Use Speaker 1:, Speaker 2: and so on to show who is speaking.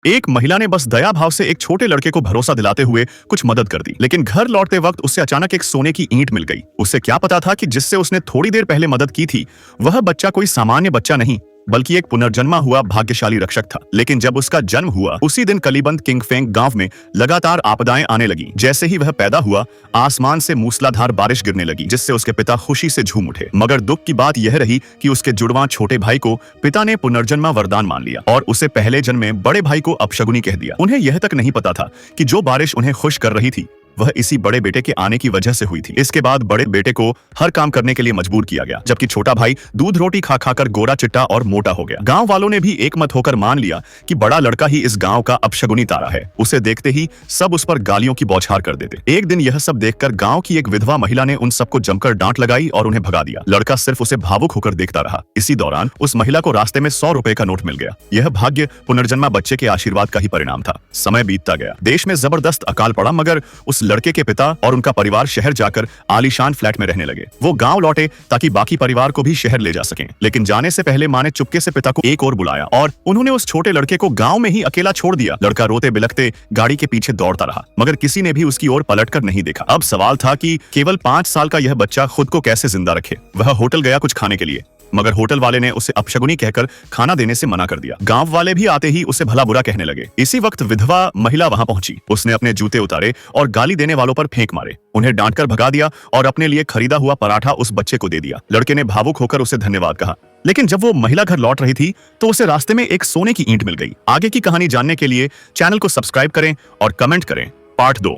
Speaker 1: एक महिला ने बस दया भाव से एक छोटे लड़के को भरोसा दिलाते हुए कुछ मदद कर दी, लेकिन घर लौटते वक्त उसे अचानक एक सोने की ईंट मिल गई। उसे क्या पता था कि जिससे उसने थोड़ी देर पहले मदद की थी वह बच्चा कोई सामान्य बच्चा नहीं बल्कि एक पुनर्जन्मा हुआ भाग्यशाली रक्षक था। लेकिन जब उसका जन्म हुआ उसी दिन कलीबंद किंगफेंग गांव में लगातार आपदाएं आने लगी। जैसे ही वह पैदा हुआ आसमान से मूसलाधार बारिश गिरने लगी, जिससे उसके पिता खुशी से झूम उठे। मगर दुख की बात यह रही कि उसके जुड़वां छोटे भाई को पिता ने पुनर्जन्मा वरदान मान लिया और उसे पहले जन्म में बड़े भाई को अपशगुनी कह दिया। उन्हें यह तक नहीं पता था कि जो बारिश उन्हें खुश कर रही थी वह इसी बड़े बेटे के आने की वजह से हुई थी। इसके बाद बड़े बेटे को हर काम करने के लिए मजबूर किया गया, जबकि छोटा भाई दूध रोटी खा खाकर गोरा चिट्टा और मोटा हो गया। गांव वालों ने भी एकमत होकर मान लिया कि बड़ा लड़का ही इस गांव का अपशगुनी तारा है। उसे देखते ही सब उस पर गालियों की बौछार कर देते। एक दिन यह सब देखकर गांव की एक विधवा महिला ने उन सबको जमकर डांट लगाई और उन्हें भगा दिया। लड़का सिर्फ उसे भावुक होकर देखता रहा। इसी दौरान उस महिला को रास्ते में 100 रुपए का नोट मिल गया। यह भाग्य पुनर्जन्मा बच्चे के आशीर्वाद का ही परिणाम था। समय बीतता गया, देश में जबरदस्त अकाल पड़ा, मगर उस लड़के के पिता और उनका परिवार शहर जाकर आलीशान फ्लैट में रहने लगे। वो गांव लौटे ताकि बाकी परिवार को भी शहर ले जा सकें, लेकिन जाने से पहले मां ने चुपके से पिता को एक और बुलाया और उन्होंने उस छोटे लड़के को गांव में ही अकेला छोड़ दिया। लड़का रोते बिलखते गाड़ी के पीछे दौड़ता रहा, मगर किसी ने भी उसकी ओर पलटकर नहीं देखा। अब सवाल था कि केवल 5 साल का यह बच्चा खुद को कैसे जिंदा रखे। वह होटल गया कुछ खाने के लिए, मगर होटल वाले ने उसे अपशगुनी कहकर खाना देने से मना कर दिया। गांव वाले भी आते ही उसे भला बुरा कहने लगे। इसी वक्त विधवा महिला वहां पहुंची। उसने अपने जूते उतारे और गाली देने वालों पर फेंक मारे, उन्हें डांटकर भगा दिया और अपने लिए खरीदा हुआ पराठा उस बच्चे को दे दिया। लड़के ने भावुक होकर उसे धन्यवाद कहा, लेकिन जब वो महिला घर लौट रही थी तो उसे रास्ते में एक सोने की ईंट मिल गई। आगे की कहानी जानने के लिए चैनल को सब्सक्राइब करें और कमेंट करें। पार्ट 2।